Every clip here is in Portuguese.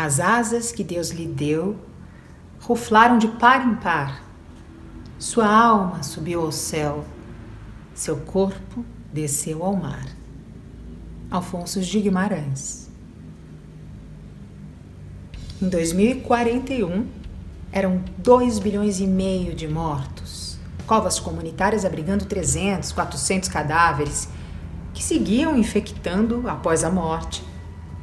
As asas que Deus lhe deu ruflaram de par em par. Sua alma subiu ao céu, seu corpo desceu ao mar. Afonso de Guimarães. Em 2041, eram 2,5 bilhões de mortos, covas comunitárias abrigando 300, 400 cadáveres que seguiam infectando após a morte,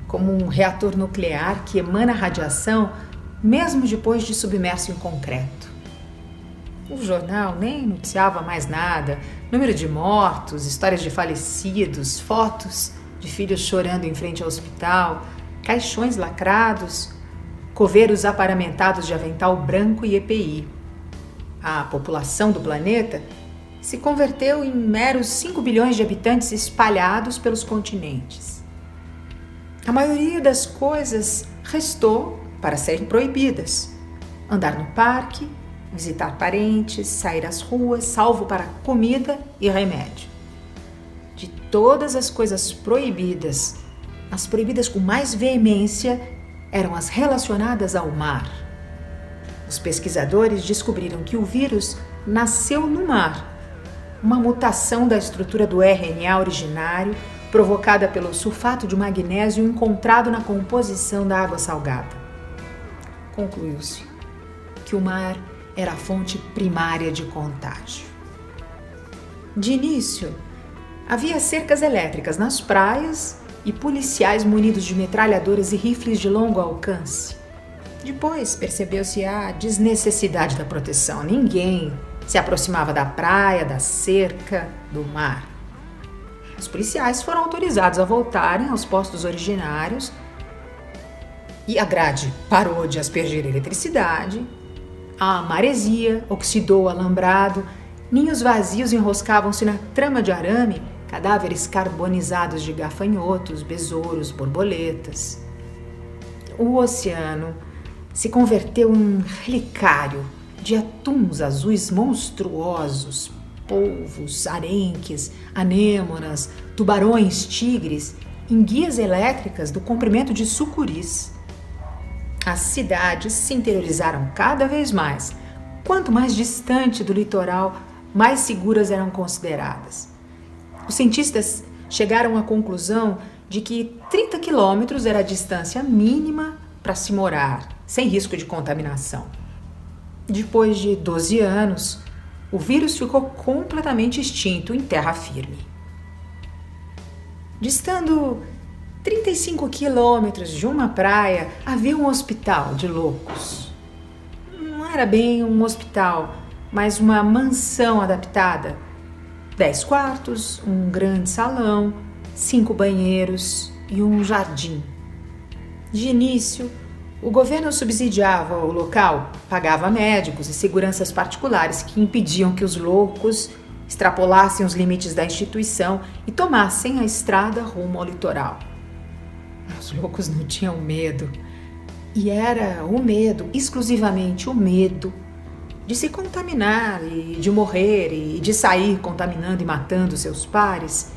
como um reator nuclear que emana radiação mesmo depois de submerso em concreto. O jornal nem noticiava mais nada, número de mortos, histórias de falecidos, fotos de filhos chorando em frente ao hospital, caixões lacrados, coveiros aparamentados de avental branco e EPI. A população do planeta se converteu em meros 5 bilhões de habitantes espalhados pelos continentes. A maioria das coisas restou para serem proibidas. Andar no parque, visitar parentes, sair às ruas, salvo para comida e remédio. De todas as coisas proibidas, as proibidas com mais veemência eram as relacionadas ao mar. Os pesquisadores descobriram que o vírus nasceu no mar, uma mutação da estrutura do RNA originário provocada pelo sulfato de magnésio encontrado na composição da água salgada. Concluiu-se que o mar era a fonte primária de contágio. De início, havia cercas elétricas nas praias e policiais munidos de metralhadoras e rifles de longo alcance. Depois percebeu-se a desnecessidade da proteção. Ninguém se aproximava da praia, da cerca, do mar. Os policiais foram autorizados a voltarem aos postos originários e a grade parou de aspergir eletricidade. A maresia oxidou o alambrado, ninhos vazios enroscavam-se na trama de arame, cadáveres carbonizados de gafanhotos, besouros, borboletas. O oceano se converteu em um relicário de atuns azuis monstruosos, polvos, arenques, anêmonas, tubarões, tigres, em guias elétricas do comprimento de sucuris. As cidades se interiorizaram cada vez mais. Quanto mais distante do litoral, mais seguras eram consideradas. Os cientistas chegaram à conclusão de que 30 quilômetros era a distância mínima para se morar, sem risco de contaminação. Depois de 12 anos, o vírus ficou completamente extinto em terra firme. Distando 35 quilômetros de uma praia, havia um hospital de loucos. Não era bem um hospital, mas uma mansão adaptada. 10 quartos, um grande salão, 5 banheiros e um jardim. De início, o governo subsidiava o local, pagava médicos e seguranças particulares que impediam que os loucos extrapolassem os limites da instituição e tomassem a estrada rumo ao litoral. Os loucos não tinham medo. E era o medo, exclusivamente o medo, de se contaminar e de morrer e de sair contaminando e matando seus pares,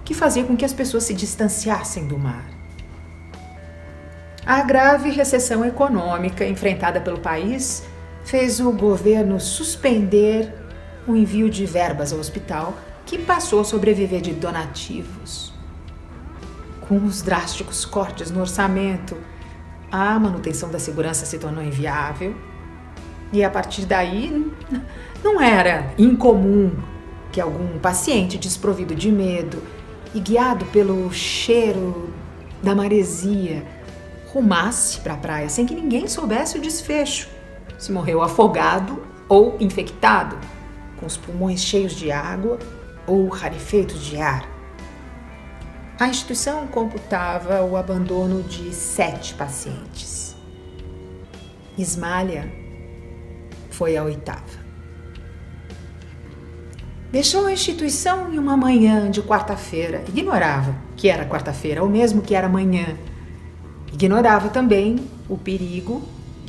que fazia com que as pessoas se distanciassem do mar. A grave recessão econômica enfrentada pelo país fez o governo suspender o envio de verbas ao hospital, que passou a sobreviver de donativos. Com os drásticos cortes no orçamento, a manutenção da segurança se tornou inviável e, a partir daí, não era incomum que algum paciente desprovido de medo e guiado pelo cheiro da maresia rumasse para a praia sem que ninguém soubesse o desfecho, se morreu afogado ou infectado, com os pulmões cheios de água ou rarefeitos de ar. A instituição computava o abandono de 7 pacientes. Ismália foi a 8ª. Deixou a instituição em uma manhã de quarta-feira. Ignorava que era quarta-feira, ou mesmo que era manhã. Ignorava também que o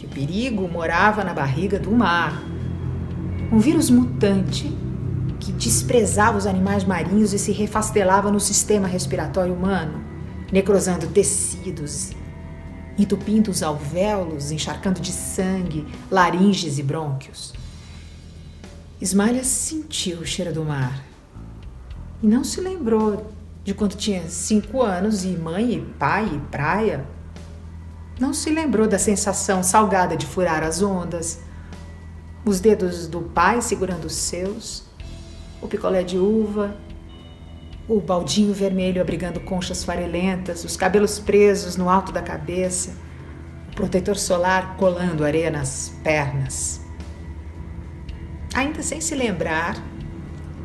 perigo morava na barriga do mar. Um vírus mutante que desprezava os animais marinhos e se refastelava no sistema respiratório humano, necrosando tecidos entupindo os alvéolos, encharcando de sangue laringes e brônquios. Ismália sentiu o cheiro do mar e não se lembrou de quando tinha 5 anos e mãe e pai e praia. Não se lembrou da sensação salgada de furar as ondas, os dedos do pai segurando os seus, o picolé de uva, o baldinho vermelho abrigando conchas farelentas, os cabelos presos no alto da cabeça, o protetor solar colando areia nas pernas. Ainda sem se lembrar,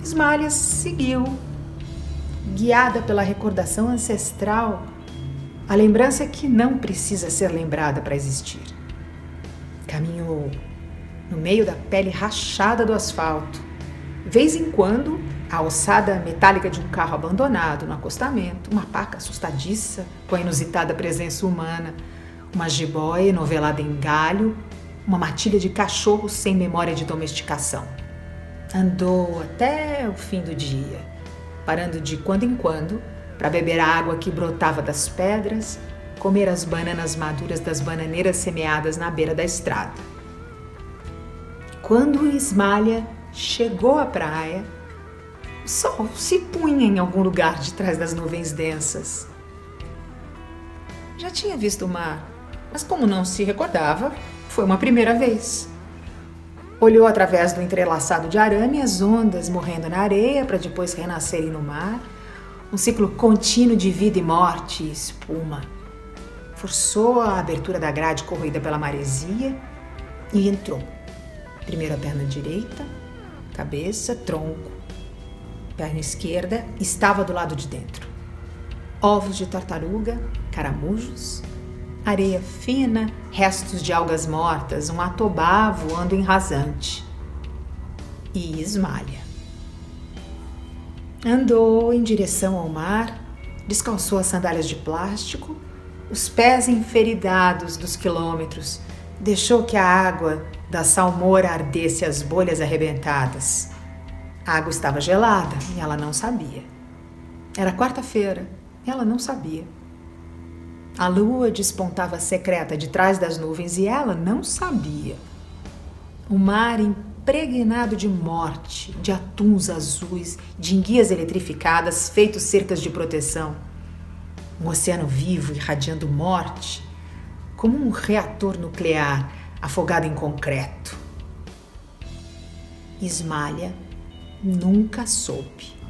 Ismália seguiu, guiada pela recordação ancestral, a lembrança que não precisa ser lembrada para existir. Caminhou no meio da pele rachada do asfalto. Vez em quando, a alçada metálica de um carro abandonado no acostamento, uma paca assustadiça com a inusitada presença humana, uma jiboia enovelada em galho, uma matilha de cachorro sem memória de domesticação. Andou até o fim do dia, parando de quando em quando para beber a água que brotava das pedras, comer as bananas maduras das bananeiras semeadas na beira da estrada. Quando Ismália chegou à praia, o sol se punha em algum lugar de trás das nuvens densas. Já tinha visto o mar, mas como não se recordava, foi uma primeira vez. Olhou através do entrelaçado de arame as ondas morrendo na areia para depois renascerem no mar, um ciclo contínuo de vida e morte e espuma. Forçou a abertura da grade corroída pela maresia e entrou. Primeiro a perna direita, cabeça, tronco. Perna esquerda estava do lado de dentro. Ovos de tartaruga, caramujos, areia fina, restos de algas mortas, um atobá voando em rasante. E Ismália. Andou em direção ao mar, descalçou as sandálias de plástico, os pés enferidados dos quilômetros, deixou que a água da salmoura ardesse as bolhas arrebentadas. A água estava gelada e ela não sabia. Era quarta-feira e ela não sabia. A lua despontava secreta de trás das nuvens e ela não sabia. O mar impregnado de morte, de atuns azuis, de enguias eletrificadas, feitos cercas de proteção. Um oceano vivo irradiando morte, como um reator nuclear afogado em concreto. Ismália nunca soube.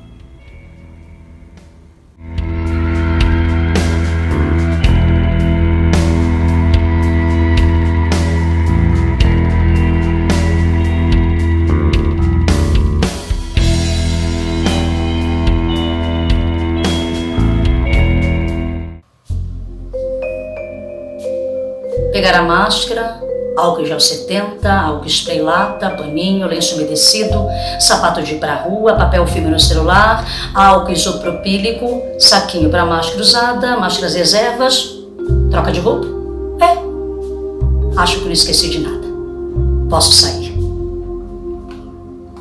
Pegar a máscara, álcool gel 70, álcool spray lata, paninho, lenço umedecido, sapato de ir pra rua, papel filme no celular, álcool isopropílico, saquinho para máscara usada, máscaras reservas, troca de roupa? Acho que não esqueci de nada. Posso sair.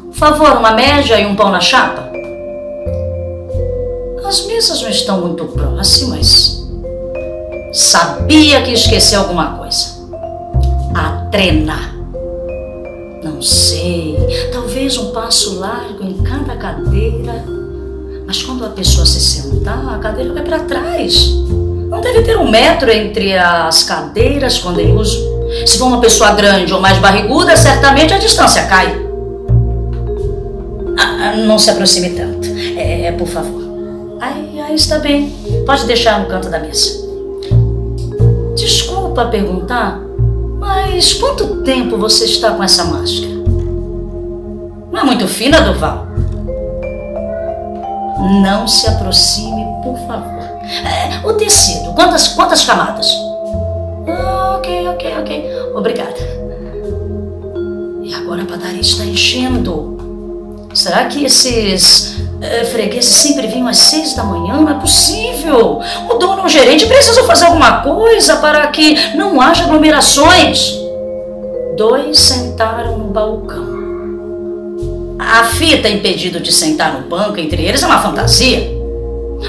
Por favor, uma média e um pão na chapa? As mesas não estão muito próximas. Sabia que esqueci alguma coisa. A trena. Não sei, talvez um passo largo em cada cadeira. Mas quando a pessoa se sentar, a cadeira vai para trás. Não deve ter 1 metro entre as cadeiras quando eu uso. Se for uma pessoa grande ou mais barriguda, certamente a distância cai. Não se aproxime tanto. Por favor. Aí está bem. Pode deixar no canto da mesa. Desculpa perguntar, mas quanto tempo você está com essa máscara? Não é muito fina, Durval? Não se aproxime, por favor. O tecido, quantas camadas? Ok. Obrigada. E agora a padaria está enchendo. Será que esses fregueses sempre vinham às 6 da manhã? Não é possível. O dono ou o gerente precisam fazer alguma coisa para que não haja aglomerações. 2 sentaram no balcão. A fita impedido de sentar no banco entre eles é uma fantasia.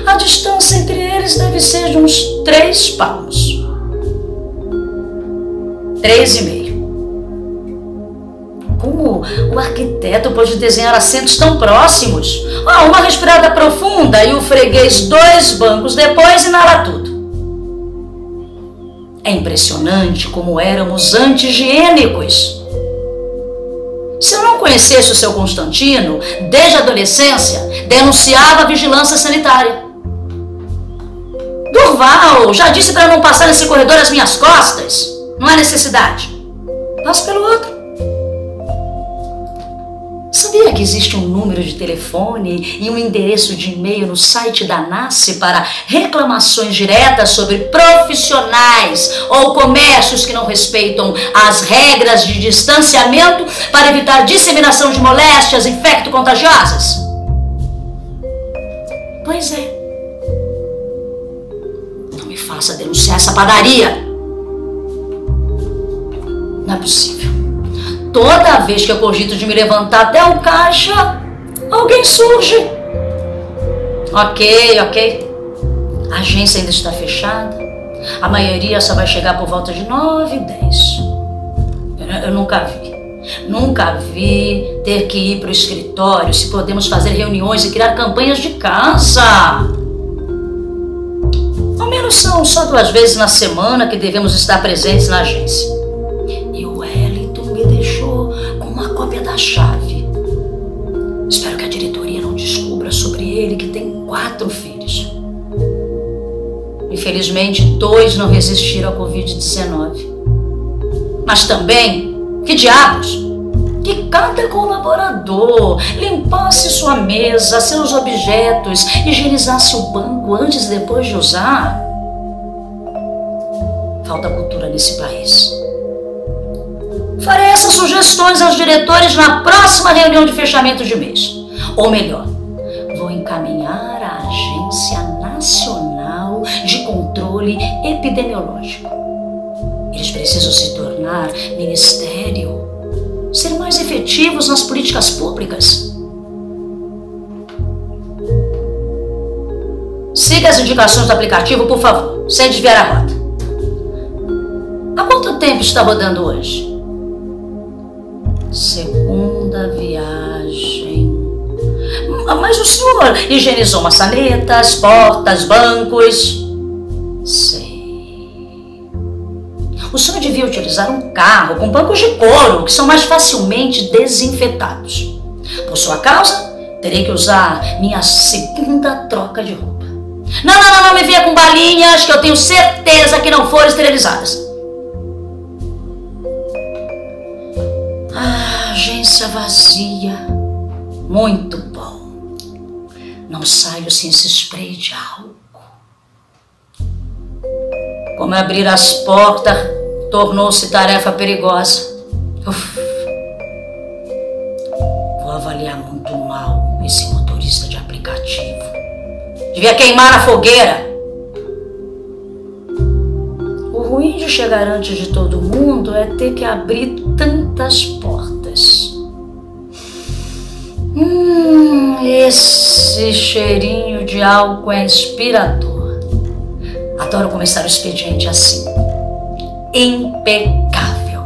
A distância entre eles deve ser de uns 3 palmos. 3,5. Como o arquiteto pôde desenhar assentos tão próximos? Uma respirada profunda e o freguês 2 bancos depois inala tudo. É impressionante como éramos anti-higiênicos. Se eu não conhecesse o seu Constantino, desde a adolescência, denunciava a vigilância sanitária. Durval já disse para não passar nesse corredor às minhas costas. Não há necessidade. Passo pelo outro. Sabia que existe um número de telefone e um endereço de e-mail no site da NACE para reclamações diretas sobre profissionais ou comércios que não respeitam as regras de distanciamento para evitar disseminação de moléstias infecto-contagiosas? Pois é. Não me faça denunciar essa padaria. Não é possível. Toda vez que eu cogito de me levantar até o caixa, alguém surge. Ok. A agência ainda está fechada. A maioria só vai chegar por volta de 9, 10. Eu nunca vi ter que ir para o escritório se podemos fazer reuniões e criar campanhas de casa. Ao menos são só 2 vezes na semana que devemos estar presentes na agência. Deixou com uma cópia da chave. Espero que a diretoria não descubra sobre ele que tem 4 filhos. Infelizmente, 2 não resistiram ao Covid-19. Mas também, que diabos, que cada colaborador limpasse sua mesa, seus objetos, higienizasse o banco antes e depois de usar. Falta cultura nesse país. Farei essas sugestões aos diretores na próxima reunião de fechamento de mês. Ou melhor, vou encaminhar à Agência Nacional de Controle Epidemiológico. Eles precisam se tornar ministério, ser mais efetivos nas políticas públicas. Siga as indicações do aplicativo, por favor, sem desviar a rota. Há quanto tempo está rodando hoje? Segunda viagem. Mas o senhor higienizou maçanetas, portas, bancos? Sei. O senhor devia utilizar um carro com bancos de couro, que são mais facilmente desinfetados. Por sua causa, terei que usar minha segunda troca de roupa. Não me venha com balinhas, que eu tenho certeza que não foram esterilizadas. Agência vazia. Muito bom. Não saio sem esse spray de álcool. Como abrir as portas tornou-se tarefa perigosa. Vou avaliar muito mal esse motorista de aplicativo. Devia queimar na fogueira. O ruim de chegar antes de todo mundo é ter que abrir tantas portas. Esse cheirinho de álcool é inspirador. Adoro começar o expediente assim. Impecável.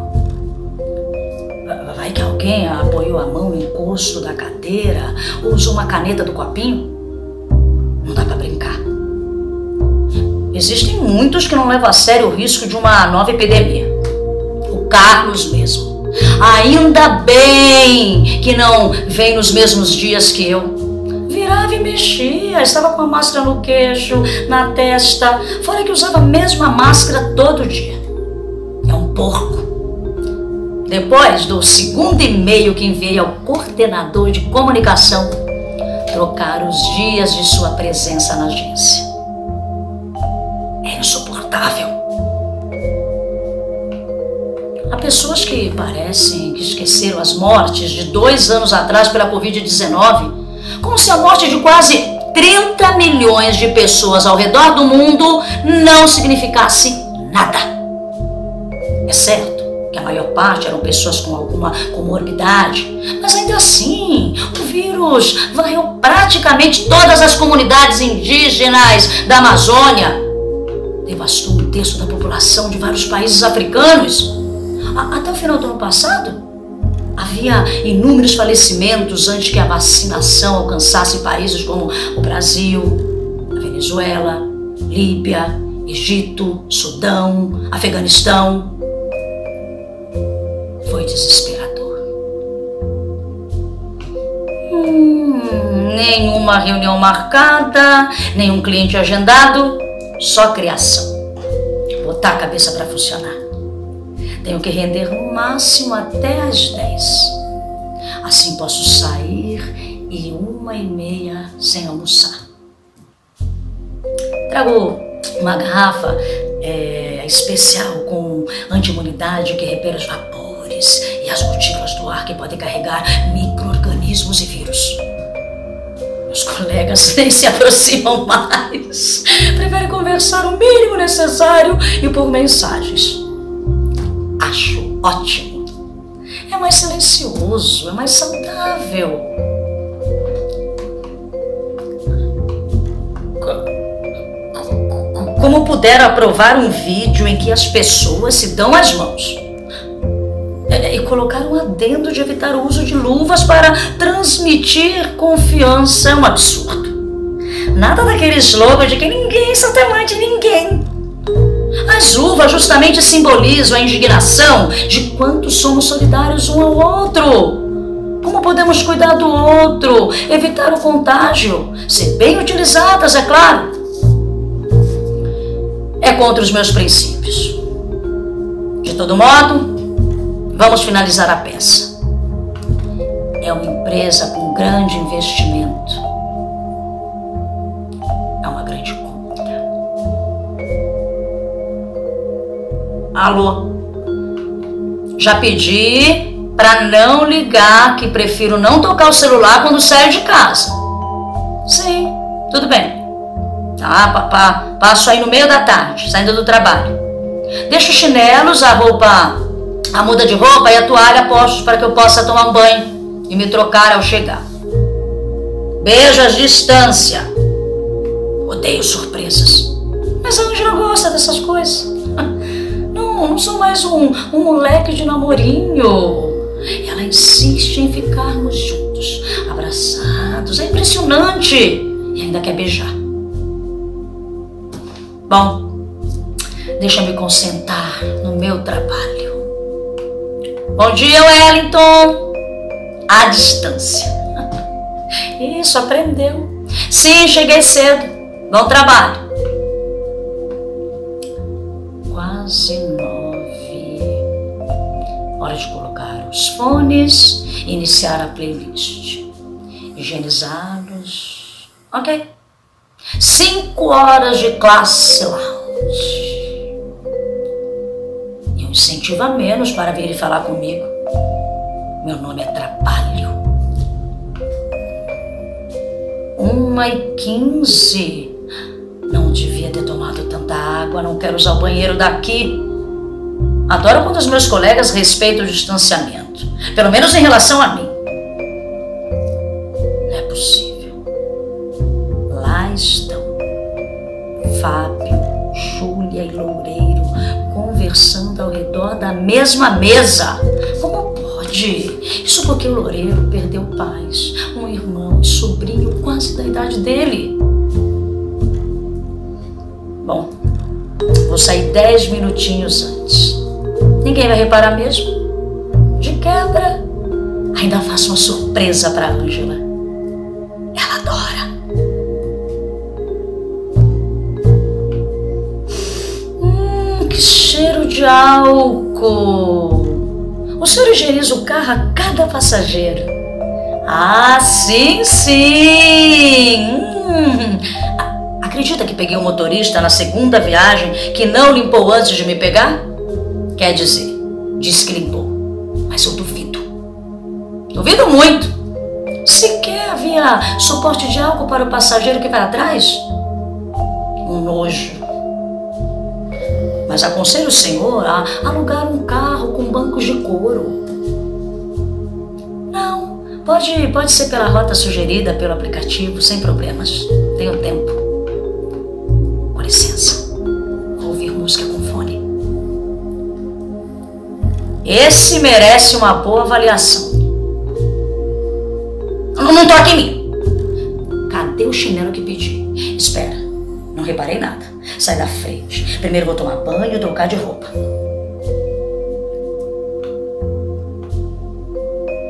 Vai que alguém apoiou a mão no encosto da cadeira ou usou uma caneta do copinho? Não dá pra brincar. Existem muitos que não levam a sério o risco de uma nova epidemia. O Carlos mesmo. Ainda bem que não vem nos mesmos dias que eu. Virava e mexia, estava com a máscara no queixo, na testa, fora que usava a mesma máscara todo dia. É um porco. Depois do segundo e-mail que enviei ao coordenador de comunicação, trocar os dias de sua presença na agência. É insuportável. Há pessoas que parecem que esqueceram as mortes de 2 anos atrás pela Covid-19, como se a morte de quase 30 milhões de pessoas ao redor do mundo não significasse nada. É certo que a maior parte eram pessoas com alguma comorbidade, mas ainda assim, o vírus varreu praticamente todas as comunidades indígenas da Amazônia, devastou 1/3 da população de vários países africanos Até o final do ano passado, havia inúmeros falecimentos antes que a vacinação alcançasse países como o Brasil, a Venezuela, Líbia, Egito, Sudão, Afeganistão. Foi desesperador. Nenhuma reunião marcada, nenhum cliente agendado, só criação. Botar a cabeça para funcionar. Tenho que render no máximo até às 10. Assim posso sair e 1h30 sem almoçar. Trago uma garrafa especial com anti-imunidade que repele os vapores e as gotículas do ar que podem carregar micro-organismos e vírus. Meus colegas nem se aproximam mais. Preferem conversar o mínimo necessário e por mensagens. Acho ótimo. É mais silencioso, é mais saudável. Como puderam aprovar um vídeo em que as pessoas se dão as mãos e colocar um adendo de evitar o uso de luvas para transmitir confiança? É um absurdo. Nada daquele slogan de que ninguém solta mão de ninguém. As luvas justamente simbolizam a indignação de quanto somos solidários um ao outro. Como podemos cuidar do outro, evitar o contágio, ser bem utilizadas, é claro. É contra os meus princípios. De todo modo, vamos finalizar a peça. É uma empresa com grande investimento. É uma grande conta. Alô? Já pedi para não ligar, que prefiro não tocar o celular quando saio de casa. Sim, tudo bem. Tá, passo aí no meio da tarde, saindo do trabalho. Deixo os chinelos, a roupa, a muda de roupa e a toalha postos para que eu possa tomar um banho e me trocar ao chegar. Beijo à distância. Odeio surpresas. Mas a Ângela gosta dessas coisas. Não sou mais um moleque de namorinho. Ela insiste em ficarmos juntos, abraçados. É impressionante. E ainda quer beijar. Bom, deixa eu me concentrar no meu trabalho. Bom dia, Wellington. À distância. Isso, aprendeu. Sim, cheguei cedo. Bom trabalho. Quase 9. Hora de colocar os fones e iniciar a playlist. Higienizados. Ok. 5 horas de classe lounge. E um incentivo a menos para vir e falar comigo. Meu nome é Trabalho. 1h15. Não devia ter tomado tanta água. Não quero usar o banheiro daqui. Adoro quando os meus colegas respeitam o distanciamento. Pelo menos em relação a mim. Não é possível. Lá estão Fábio, Júlia e Loureiro conversando ao redor da mesma mesa. Como pode? Isso porque o Loureiro perdeu pais, um irmão e sobrinho quase da idade dele. Bom, vou sair 10 minutinhos antes. Ninguém vai reparar mesmo. De quebra, ainda faço uma surpresa para a Ângela. Ela adora. Que cheiro de álcool. O senhor higieniza o carro a cada passageiro. Ah, sim, sim. Acredita que peguei um motorista na segunda viagem que não limpou antes de me pegar? Quer dizer, disse que limpou. Mas eu duvido. Duvido muito. Sequer havia suporte de álcool para o passageiro que vai atrás. Um nojo. Mas aconselho o senhor a alugar um carro com bancos de couro. Não, pode ser pela rota sugerida pelo aplicativo, sem problemas. Tenho tempo. Com licença, vou ouvir música com fone. Esse merece uma boa avaliação. Não toque em mim. Cadê o chinelo que pedi? Espera, não reparei nada. Sai da frente. Primeiro vou tomar banho e trocar de roupa.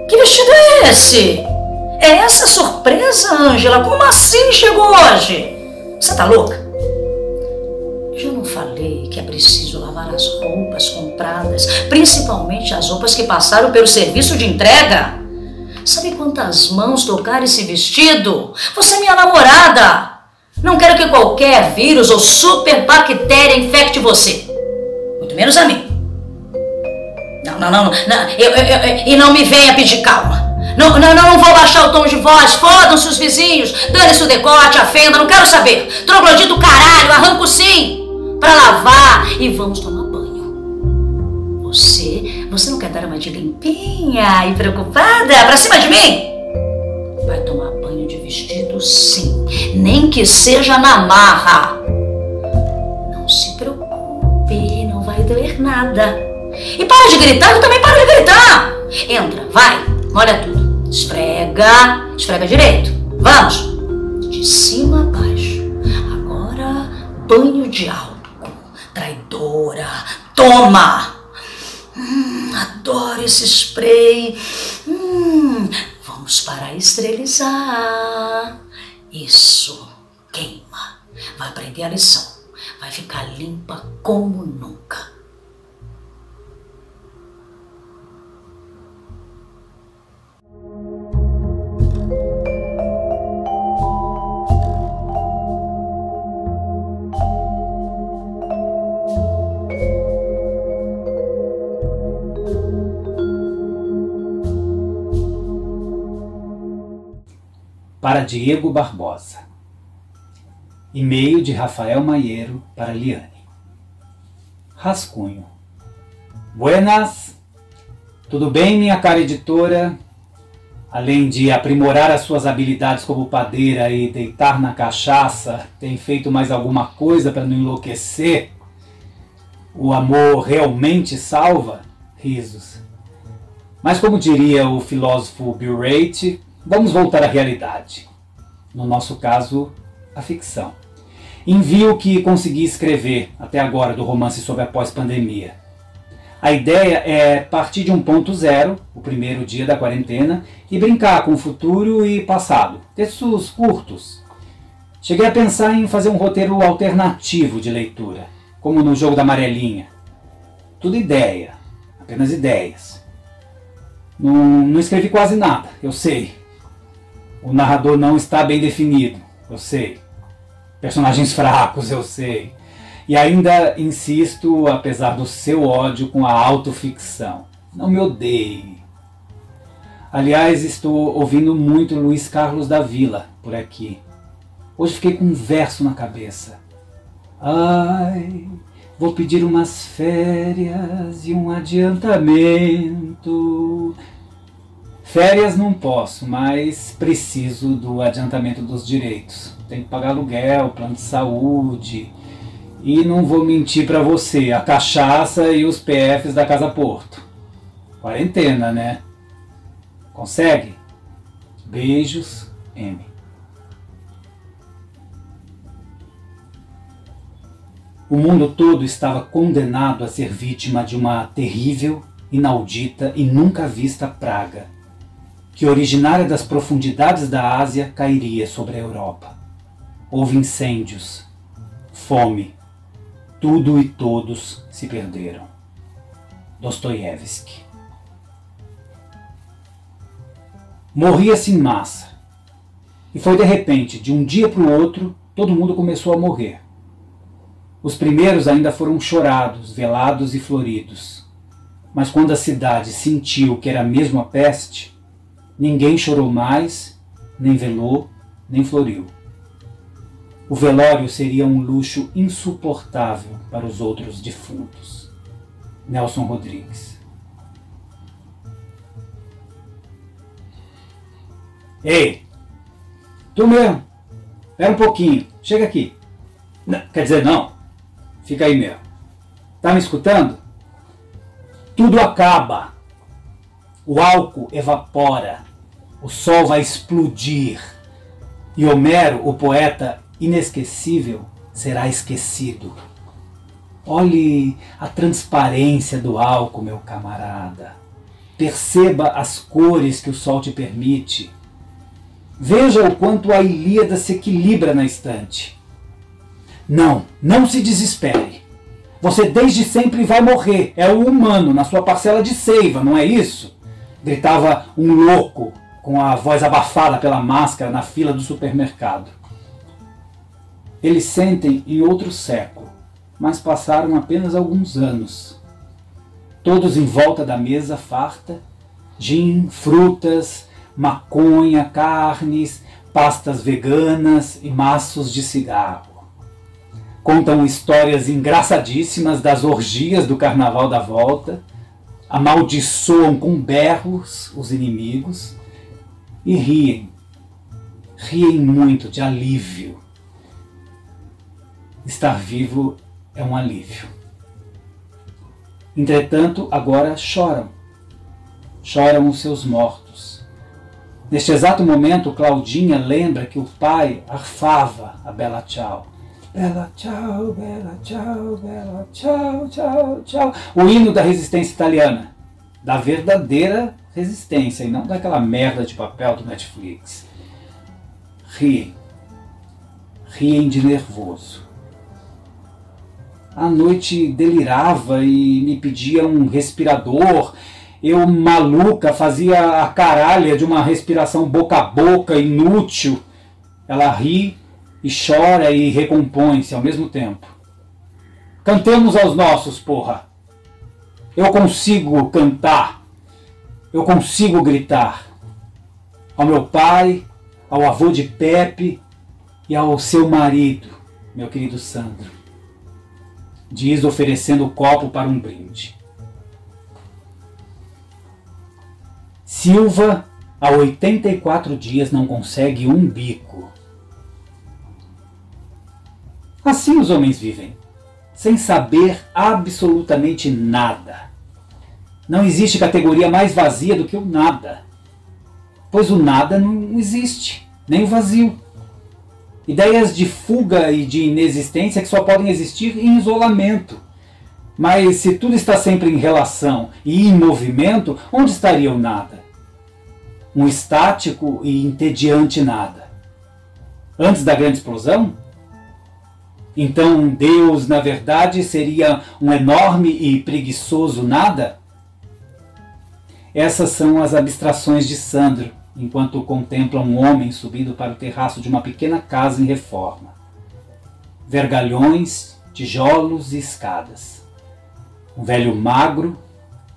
Que vestido é esse? É essa surpresa, Ângela? Como assim chegou hoje? Você tá louca? Eu não falei que é preciso lavar as roupas compradas, principalmente as roupas que passaram pelo serviço de entrega? Sabe quantas mãos tocaram esse vestido? Você é minha namorada. Não quero que qualquer vírus ou superbactéria infecte você. Muito menos a mim. Não. E não me venha pedir calma. Não vou baixar o tom de voz. Fodam-se os vizinhos. Dane-se o decote, a fenda. Não quero saber. Troglodito caralho. Arranco sim. Pra lavar. E vamos tomar banho. Você não quer dar uma de limpinha e preocupada? Pra cima de mim? Vai tomar banho de vestido sim. Nem que seja na marra. Não se preocupe. Não vai doer nada. E para de gritar, eu também paro de gritar. Entra, vai, molha tudo. Esfrega direito. Vamos. De cima a baixo. Agora, banho de álcool. Traidora. Toma. Adoro esse spray. Vamos para esterilizar. Isso. Queima. Vai aprender a lição. Vai ficar limpa como nunca. Para Diego Barbosa. E-mail de Rafael Maiero para Liane. Rascunho. Buenas! Tudo bem, minha cara editora? Além de aprimorar as suas habilidades como padeira e deitar na cachaça, tem feito mais alguma coisa para não enlouquecer? O amor realmente salva? Risos. Mas como diria o filósofo Bill Rate, vamos voltar à realidade. No nosso caso, a ficção. Envio o que consegui escrever até agora do romance sobre a pós-pandemia. A ideia é partir de um ponto zero, o primeiro dia da quarentena, e brincar com o futuro e passado. Textos curtos. Cheguei a pensar em fazer um roteiro alternativo de leitura, como no Jogo da Amarelinha. Tudo ideia, apenas ideias. Não escrevi quase nada, eu sei. O narrador não está bem definido, eu sei. Personagens fracos, eu sei. E ainda insisto, apesar do seu ódio, com a autoficção. Não me odeie. Aliás, estou ouvindo muito Luiz Carlos da Vila por aqui. Hoje fiquei com um verso na cabeça. Ai, vou pedir umas férias e um adiantamento. Férias não posso, mas preciso do adiantamento dos direitos. Tenho que pagar aluguel, plano de saúde. E não vou mentir para você, a cachaça e os PFs da Casa Porto. Quarentena, né? Consegue? Beijos, M. O mundo todo estava condenado a ser vítima de uma terrível, inaudita e nunca vista praga, que originária das profundidades da Ásia cairia sobre a Europa. Houve incêndios, fome, tudo e todos se perderam. Dostoiévski. Morria-se em massa. E foi de repente, de um dia para o outro, todo mundo começou a morrer. Os primeiros ainda foram chorados, velados e floridos. Mas quando a cidade sentiu que era mesmo a peste, ninguém chorou mais, nem velou, nem floriu. O velório seria um luxo insuportável para os outros defuntos. Nelson Rodrigues. Ei, tu mesmo, espera um pouquinho, chega aqui. Não, quer dizer, não, fica aí mesmo. Tá me escutando? Tudo acaba. O álcool evapora. O sol vai explodir. E Homero, o poeta inesquecível, será esquecido. Olhe a transparência do álcool, meu camarada. Perceba as cores que o sol te permite. Veja o quanto a Ilíada se equilibra na estante. Não se desespere. Você desde sempre vai morrer. É o humano na sua parcela de seiva, não é isso? Gritava um louco com a voz abafada pela máscara na fila do supermercado. Eles sentem em outro século, mas passaram apenas alguns anos. Todos em volta da mesa farta, gin, frutas, maconha, carnes, pastas veganas e maços de cigarro. Contam histórias engraçadíssimas das orgias do Carnaval da Volta, amaldiçoam com berros os inimigos e riem muito de alívio. Estar vivo é um alívio. Entretanto, agora choram os seus mortos. Neste exato momento, Claudinha lembra que o pai arfava a Bella Ciao. Bella Ciao, Bella Ciao, Bella Ciao, Ciao, Ciao. O hino da resistência italiana. Da verdadeira resistência e não daquela merda de papel do Netflix. Riem de nervoso. À noite delirava e me pedia um respirador. Eu, maluca, fazia a caralha de uma respiração boca a boca, inútil. Ela ri e chora e recompõe-se ao mesmo tempo. Cantemos aos nossos, porra. Eu consigo cantar. Eu consigo gritar. Ao meu pai, ao avô de Pepe e ao seu marido, meu querido Sandro. Diz oferecendo o copo para um brinde. Silva, há 84 dias, não consegue um bico. Assim os homens vivem, sem saber absolutamente nada. Não existe categoria mais vazia do que o nada, pois o nada não existe, nem o vazio. Ideias de fuga e de inexistência que só podem existir em isolamento. Mas se tudo está sempre em relação e em movimento, onde estaria o nada? Um estático e entediante nada. Antes da grande explosão? Então Deus, na verdade, seria um enorme e preguiçoso nada? Essas são as abstrações de Sandro, enquanto contempla um homem subindo para o terraço de uma pequena casa em reforma. Vergalhões, tijolos e escadas. Um velho magro,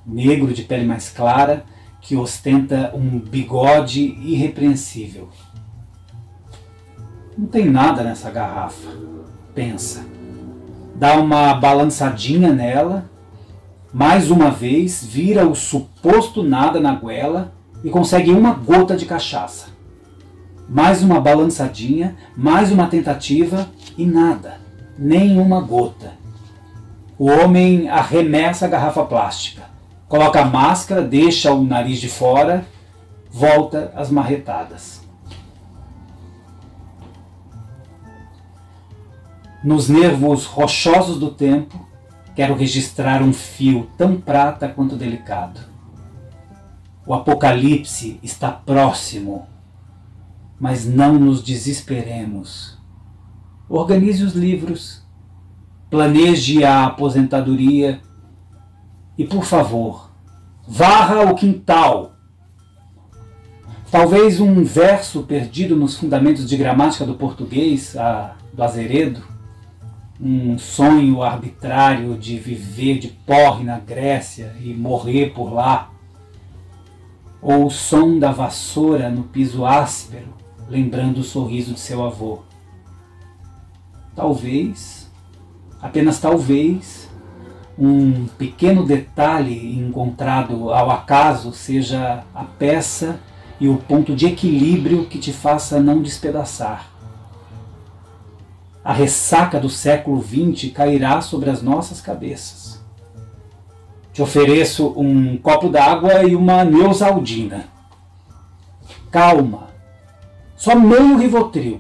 negro de pele mais clara, que ostenta um bigode irrepreensível. Não tem nada nessa garrafa, pensa. Dá uma balançadinha nela, mais uma vez vira o suposto nada na goela e consegue uma gota de cachaça. Mais uma balançadinha, mais uma tentativa e nada, nem uma gota. O homem arremessa a garrafa plástica, coloca a máscara, deixa o nariz de fora, volta às marretadas. Nos nervos rochosos do tempo, quero registrar um fio tão prata quanto delicado. O apocalipse está próximo, mas não nos desesperemos. Organize os livros, planeje a aposentadoria e, por favor, varra o quintal. Talvez um verso perdido nos fundamentos de gramática do português, do Azeredo, um sonho arbitrário de viver de porre na Grécia e morrer por lá, ou o som da vassoura no piso áspero, lembrando o sorriso de seu avô. Talvez, apenas talvez, um pequeno detalhe encontrado ao acaso seja a peça e o ponto de equilíbrio que te faça não despedaçar. A ressaca do século XX cairá sobre as nossas cabeças. Te ofereço um copo d'água e uma Neosaldina. Calma. Só meio Rivotril.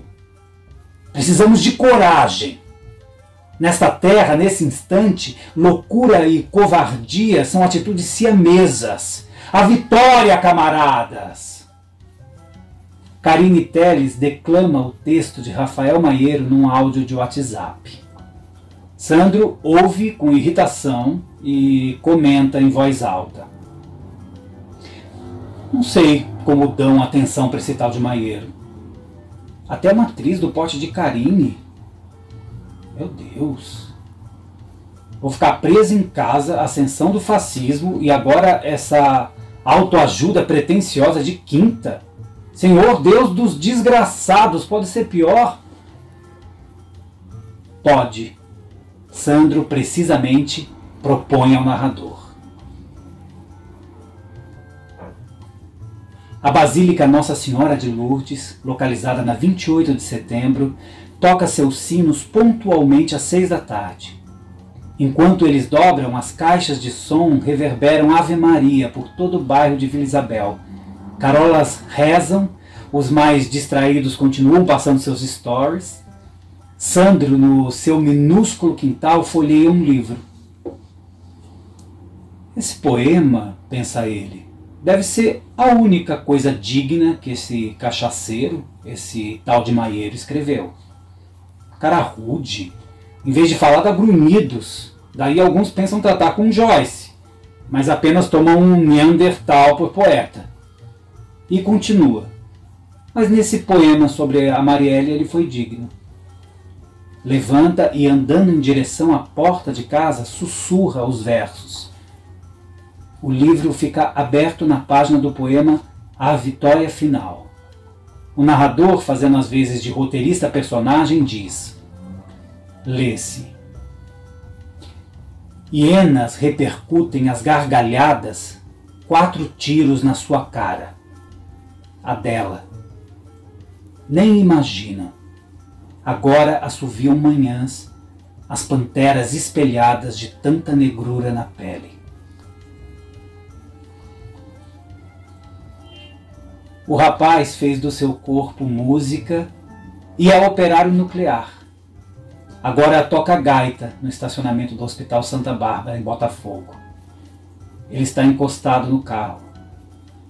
Precisamos de coragem. Nesta terra, nesse instante, loucura e covardia são atitudes siamesas. A vitória, camaradas! Karine Telles declama o texto de Rafael Maieiro num áudio de WhatsApp. Sandro ouve com irritação e comenta em voz alta. Não sei como dão atenção para esse tal de Maieiro. Até uma atriz do porte de Karine. Meu Deus. Vou ficar presa em casa, ascensão do fascismo e agora essa autoajuda pretensiosa de quinta. Senhor Deus dos desgraçados, pode ser pior? Pode. Sandro precisamente propõe ao narrador. A Basílica Nossa Senhora de Lourdes, localizada na 28 de setembro, toca seus sinos pontualmente às 6 da tarde. Enquanto eles dobram, as caixas de som reverberam Ave Maria por todo o bairro de Vila Isabel. Carolas rezam, os mais distraídos continuam passando seus stories. Sandro, no seu minúsculo quintal, folheia um livro. Esse poema, pensa ele, deve ser a única coisa digna que esse cachaceiro, esse tal de Maieiro, escreveu. Cara rude. Em vez de falar, dá grunhidos. Daí alguns pensam tratar com Joyce, mas apenas tomam um Neandertal por poeta. E continua. Mas nesse poema sobre a Marielle ele foi digno. Levanta e, andando em direção à porta de casa, sussurra os versos. O livro fica aberto na página do poema A Vitória Final. O narrador, fazendo as vezes de roteirista personagem, diz: lê-se. Hienas repercutem as gargalhadas, 4 tiros na sua cara. A dela. Nem imaginam. Agora assoviam manhãs, as panteras espelhadas de tanta negrura na pele. O rapaz fez do seu corpo música e é operário nuclear. Agora toca gaita no estacionamento do Hospital Santa Bárbara, em Botafogo. Ele está encostado no carro.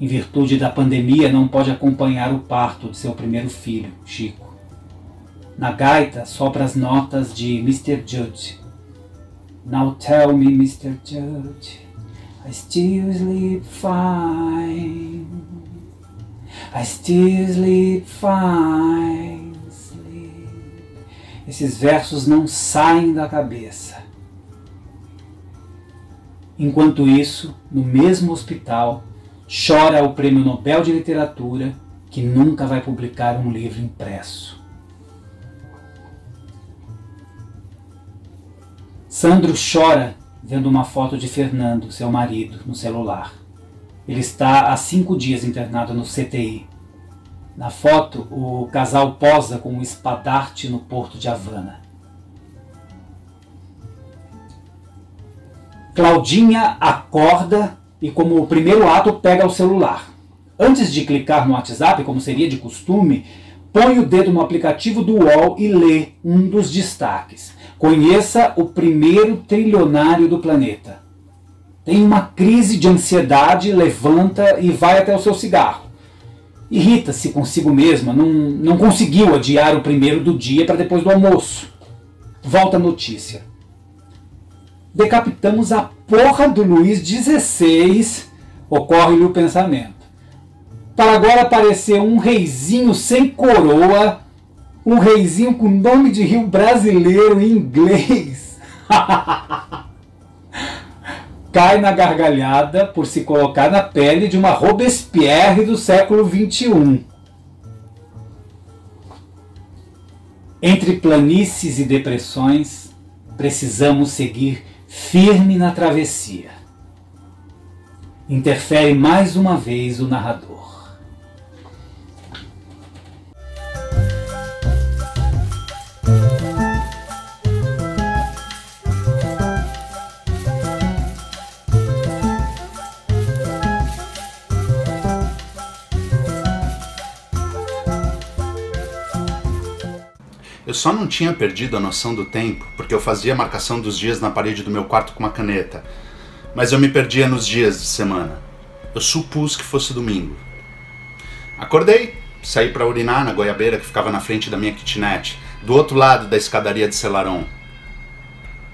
Em virtude da pandemia, não pode acompanhar o parto de seu primeiro filho, Chico. Na gaita, sopra as notas de Mr. Judge. Now tell me, Mr. Judge, I still sleep fine. I still sleep fine. Sleep. Esses versos não saem da cabeça. Enquanto isso, no mesmo hospital, chora o Prêmio Nobel de Literatura, que nunca vai publicar um livro impresso. Sandro chora vendo uma foto de Fernando, seu marido, no celular. Ele está há 5 dias internado no CTI. Na foto, o casal posa com um espadarte no porto de Havana. Claudinha acorda e, como o primeiro ato, pega o celular. Antes de clicar no WhatsApp, como seria de costume, põe o dedo no aplicativo do UOL e lê um dos destaques. Conheça o primeiro trilionário do planeta. Tem uma crise de ansiedade, levanta e vai até o seu cigarro. Irrita-se consigo mesma, não conseguiu adiar o primeiro do dia para depois do almoço. Volta a notícia. Decapitamos a porra do Luís XVI, ocorre-lhe o pensamento. Para agora aparecer um reizinho sem coroa, um reizinho com nome de rio brasileiro em inglês. Cai na gargalhada por se colocar na pele de uma Robespierre do século XXI. Entre planícies e depressões, precisamos seguir firme na travessia. Interfere mais uma vez o narrador. Eu só não tinha perdido a noção do tempo, porque eu fazia a marcação dos dias na parede do meu quarto com uma caneta. Mas eu me perdia nos dias de semana. Eu supus que fosse domingo. Acordei, saí para urinar na goiabeira que ficava na frente da minha kitnet, do outro lado da escadaria de Celaron.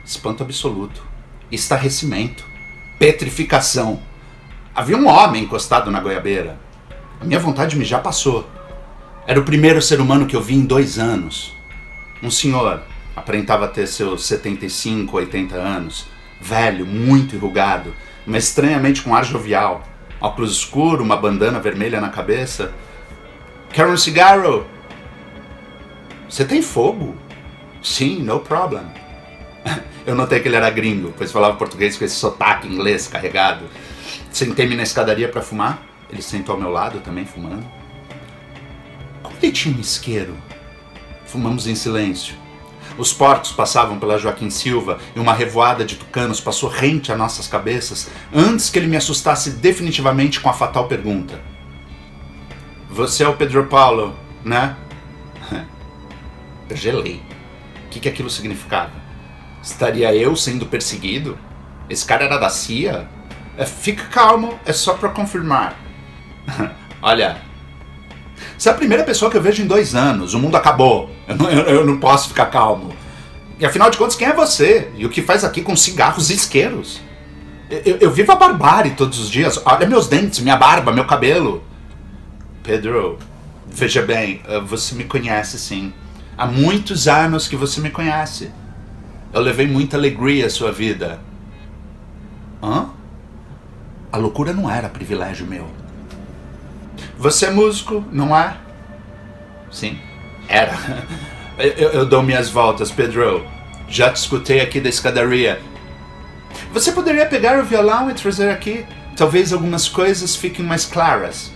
Espanto absoluto. Estarrecimento. Petrificação. Havia um homem encostado na goiabeira. A minha vontade de mijar passou. Era o primeiro ser humano que eu vi em 2 anos. Um senhor, aparentava ter seus 75, 80 anos, velho, muito enrugado, mas estranhamente com ar jovial, óculos escuros, uma bandana vermelha na cabeça. Quer um cigarro? Você tem fogo? Sim, no problem. Eu notei que ele era gringo, pois falava português com esse sotaque inglês carregado. Sentei-me na escadaria para fumar. Ele sentou ao meu lado também fumando. Como ele tinha um isqueiro? Fumamos em silêncio. Os porcos passavam pela Joaquim Silva e uma revoada de tucanos passou rente a nossas cabeças antes que ele me assustasse definitivamente com a fatal pergunta. Você é o Pedro Paulo, né? Eu gelei. O que aquilo significava? Estaria eu sendo perseguido? Esse cara era da CIA? Fica calmo, é só pra confirmar. Olha, você é a primeira pessoa que eu vejo em 2 anos. O mundo acabou. Eu não posso ficar calmo. E afinal de contas, quem é você? E o que faz aqui com cigarros e isqueiros? Eu vivo a barbárie todos os dias. Olha meus dentes, minha barba, meu cabelo. Pedro, veja bem, você me conhece sim. Há muitos anos que você me conhece. Eu levei muita alegria à sua vida. Hã? A loucura não era privilégio meu. Você é músico, não é? Sim, era. Eu dou minhas voltas, Pedro. Já te escutei aqui da escadaria. Você poderia pegar o violão e trazer aqui? Talvez algumas coisas fiquem mais claras.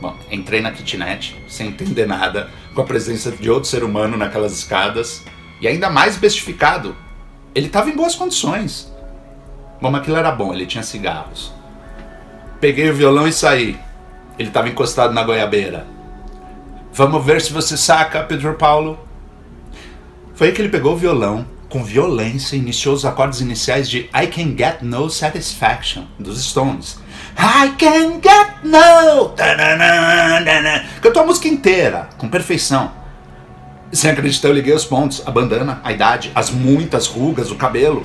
Bom, entrei na kitnet, sem entender nada, com a presença de outro ser humano naquelas escadas, e ainda mais bestificado. Ele estava em boas condições. Bom, aquilo era bom, ele tinha cigarros. Peguei o violão e saí. Ele estava encostado na goiabeira. Vamos ver se você saca, Pedro Paulo. Foi aí que ele pegou o violão, com violência, iniciou os acordes iniciais de I Can Get No Satisfaction, dos Stones. I can get no... Cantou a música inteira, com perfeição. Sem acreditar, eu liguei os pontos, a bandana, a idade, as muitas rugas, o cabelo.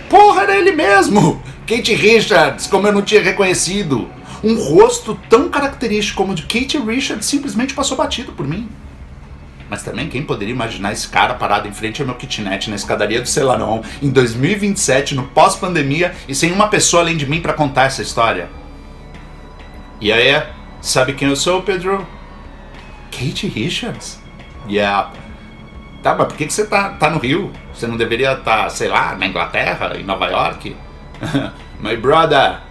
Porra, era ele mesmo! Keith Richards, como eu não tinha reconhecido. Um rosto tão característico como o de Keith Richards simplesmente passou batido por mim. Mas também quem poderia imaginar esse cara parado em frente ao meu kitnet na escadaria do Celaron em 2027, no pós-pandemia, e sem uma pessoa além de mim para contar essa história? E aí, sabe quem eu sou, Pedro? Keith Richards? Yeah. Tá, mas por que você tá no Rio? Você não deveria estar, sei lá, na Inglaterra, em Nova York? My brother,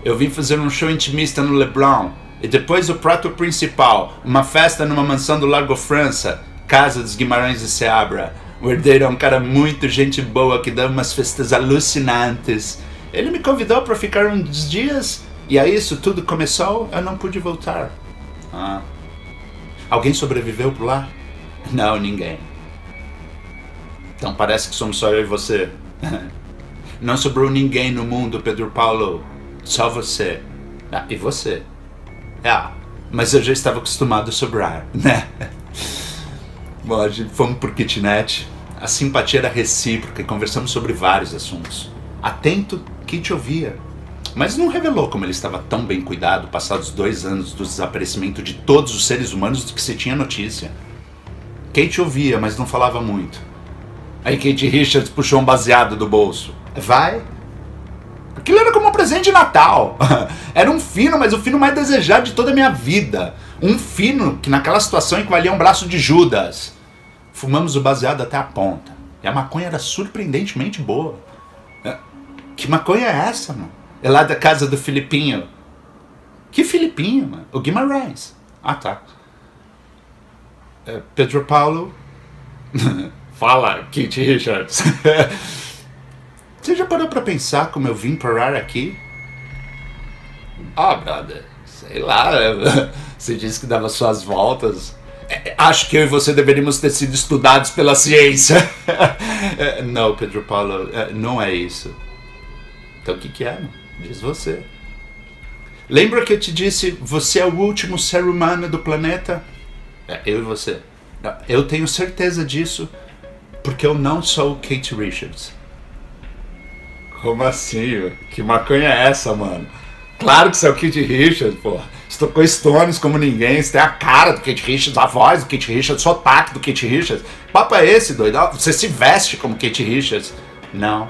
eu vim fazer um show intimista no Leblon. E depois o prato principal, uma festa numa mansão do Largo França, casa dos Guimarães de Seabra. O herdeiro é um cara muito gente boa que dá umas festas alucinantes. Ele me convidou para ficar uns dias e aí isso tudo começou, eu não pude voltar. Ah. Alguém sobreviveu por lá? Não, ninguém. Então parece que somos só eu e você. Não sobrou ninguém no mundo, Pedro Paulo. Só você. Ah, e você. Mas eu já estava acostumado a sobrar, né? Bom, a gente fomos por kitnet. A simpatia era recíproca e conversamos sobre vários assuntos. Atento, Kit ouvia. Mas não revelou como ele estava tão bem cuidado passados 2 anos do desaparecimento de todos os seres humanos do que se tinha notícia. Kate ouvia, mas não falava muito. Aí Kate Richards puxou um baseado do bolso. Vai? Aquilo era como um presente de Natal. Era um fino, mas o fino mais desejado de toda a minha vida. Um fino que naquela situação equivalia a um braço de Judas. Fumamos o baseado até a ponta. E a maconha era surpreendentemente boa. Que maconha é essa, mano? É lá da casa do Filipinho. Que Filipinho, mano? O Guimarães. Ah, tá. Pedro Paulo. Fala, Keith Richards. Você já parou pra pensar como eu vim parar aqui? Brother, sei lá, você disse que dava suas voltas. Acho que eu e você deveríamos ter sido estudados pela ciência. Não, Pedro Paulo, não é isso. Então o que é? Diz você. Lembra que eu te disse, você é o último ser humano do planeta? Eu e você. Eu tenho certeza disso, porque eu não sou o Kate Richards. Como assim? Que maconha é essa, mano? Claro que você é o Kate Richards, porra. Você tocou Stones como ninguém, você tem a cara do Kate Richards, a voz do Kate Richards, o sotaque do Kate Richards. Que papo é esse, doido? Você se veste como Kate Richards. Não.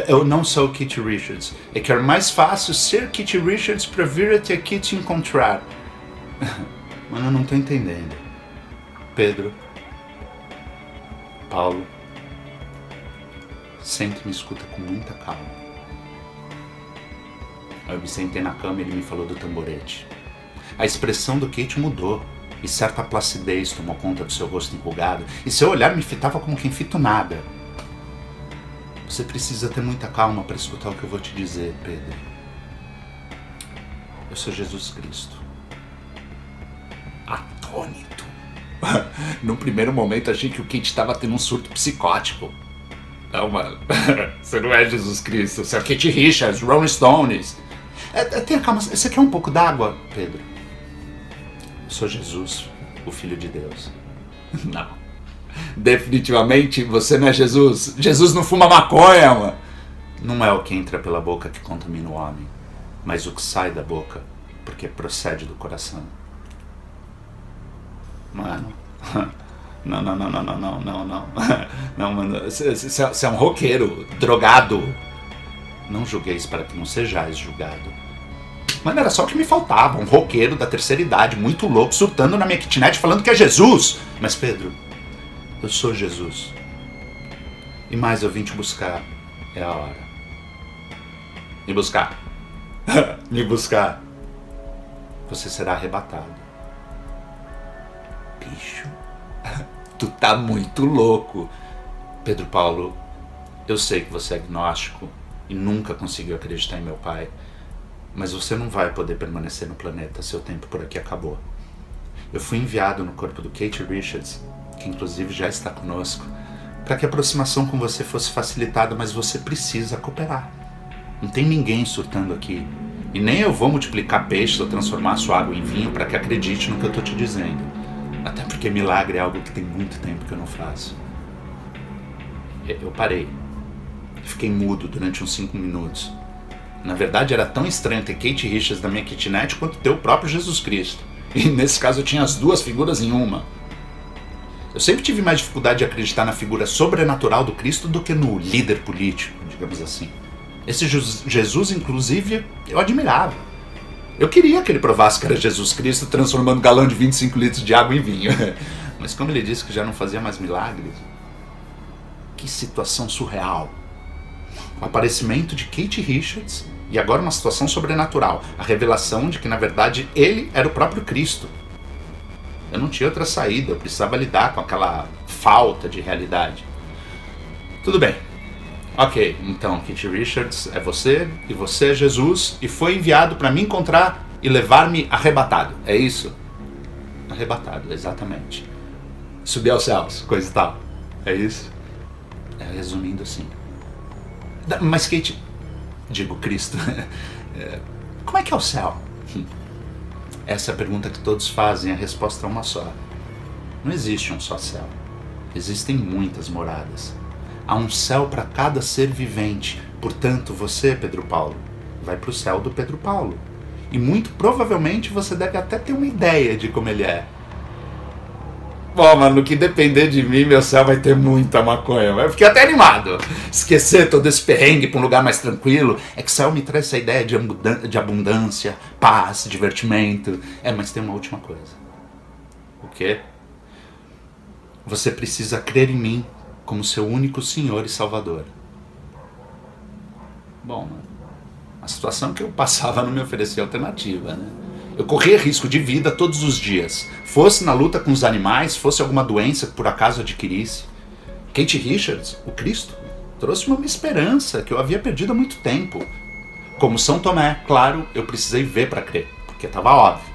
Eu não sou o Kate Richards. É que é mais fácil ser Kate Richards pra vir até aqui te encontrar. Mano, eu não tô entendendo. Pedro. Paulo. Sempre me escuta com muita calma. Aí eu me sentei na cama e ele me falou do tamborete. A expressão do Kate mudou, e certa placidez tomou conta do seu rosto empolgado, e seu olhar me fitava como quem fita nada. Você precisa ter muita calma para escutar o que eu vou te dizer, Pedro. Eu sou Jesus Cristo. Atônito. No primeiro momento achei que o Kate estava tendo um surto psicótico. Não, mano. Você não é Jesus Cristo. Você é o Kate Richards, Rolling Stones. Tenha calma. Você quer um pouco d'água, Pedro? Eu sou Jesus, o Filho de Deus. Não. Definitivamente você não é Jesus. Jesus não fuma maconha, mano. Não é o que entra pela boca que contamina o homem, mas o que sai da boca, porque procede do coração. Mano. Não. Não, mano. Você é um roqueiro, drogado. Não julgueis para que não sejais julgado. Mano, era só o que me faltava. Um roqueiro da terceira idade, muito louco, surtando na minha kitnet, falando que é Jesus. Mas, Pedro, eu sou Jesus. E mais, eu vim te buscar. É a hora. Me buscar. Me buscar. Você será arrebatado. Bicho. Tu tá muito louco. Pedro Paulo, eu sei que você é agnóstico e nunca conseguiu acreditar em meu pai, mas você não vai poder permanecer no planeta, seu tempo por aqui acabou. Eu fui enviado no corpo do Kate Richards, que inclusive já está conosco, para que a aproximação com você fosse facilitada, mas você precisa cooperar. Não tem ninguém surtando aqui, e nem eu vou multiplicar peixes ou transformar sua água em vinho para que acredite no que eu estou te dizendo. Até porque milagre é algo que tem muito tempo que eu não faço. Eu parei. Fiquei mudo durante uns 5 minutos. Na verdade, era tão estranho ter Kate Richards na minha kitnet quanto ter o próprio Jesus Cristo. E nesse caso eu tinha as duas figuras em uma. Eu sempre tive mais dificuldade de acreditar na figura sobrenatural do Cristo do que no líder político, digamos assim. Esse Jesus, inclusive, eu admirava. Eu queria que ele provasse que era Jesus Cristo transformando um galão de 25 litros de água em vinho. Mas como ele disse que já não fazia mais milagres... Que situação surreal. O aparecimento de Kate Richards e agora uma situação sobrenatural. A revelação de que, na verdade, ele era o próprio Cristo. Eu não tinha outra saída, eu precisava lidar com aquela falta de realidade. Tudo bem. Ok, então Kate Richards é você, e você é Jesus, e foi enviado para me encontrar e levar-me arrebatado. É isso? Arrebatado, exatamente. Subir aos céus, coisa e tal. É isso? Resumindo assim. Mas Kate, digo Cristo, como é que é o céu? Essa é a pergunta que todos fazem, a resposta é uma só. Não existe um só céu. Existem muitas moradas. Há um céu para cada ser vivente. Portanto, você, Pedro Paulo, vai para o céu do Pedro Paulo. E muito provavelmente você deve até ter uma ideia de como ele é. Bom, mano, no que depender de mim, meu céu vai ter muita maconha. Eu fiquei até animado. Esquecer todo esse perrengue pra um lugar mais tranquilo. É que o céu me traz essa ideia de abundância, paz, divertimento. Mas tem uma última coisa. O quê? Você precisa crer em mim como seu único Senhor e Salvador. Bom, mano, a situação que eu passava não me oferecia alternativa, né? Eu corria risco de vida todos os dias. Fosse na luta com os animais, fosse alguma doença que por acaso adquirisse. Kate Richards, o Cristo, trouxe-me uma esperança que eu havia perdido há muito tempo. Como São Tomé, claro, eu precisei ver para crer, porque estava óbvio.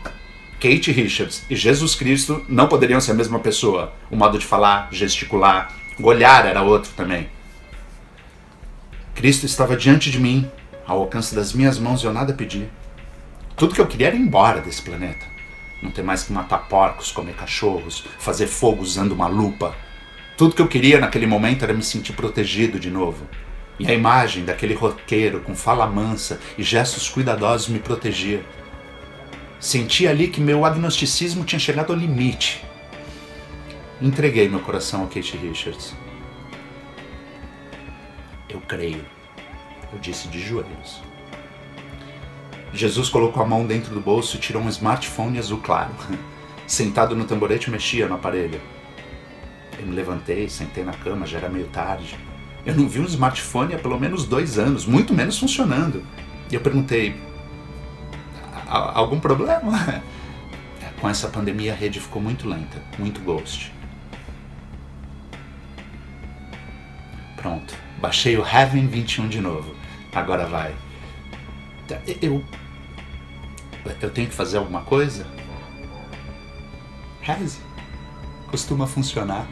Kate Richards e Jesus Cristo não poderiam ser a mesma pessoa. O modo de falar, gesticular, o olhar era outro também. Cristo estava diante de mim, ao alcance das minhas mãos, e eu nada pedi. Tudo que eu queria era ir embora desse planeta. Não ter mais que matar porcos, comer cachorros, fazer fogo usando uma lupa. Tudo que eu queria naquele momento era me sentir protegido de novo. E a imagem daquele roqueiro com fala mansa e gestos cuidadosos me protegia. Senti ali que meu agnosticismo tinha chegado ao limite. Entreguei meu coração a Kate Richards. Eu creio, eu disse de joelhos. Jesus colocou a mão dentro do bolso e tirou um smartphone azul claro. Sentado no tamborete, mexia no aparelho. Eu me levantei, sentei na cama, já era meio tarde. Eu não vi um smartphone há pelo menos 2 anos, muito menos funcionando. E eu perguntei, algum problema? Com essa pandemia a rede ficou muito lenta, muito ghost. Pronto, baixei o Heaven 21 de novo. Agora vai. Eu tenho que fazer alguma coisa? Reze. Costuma funcionar.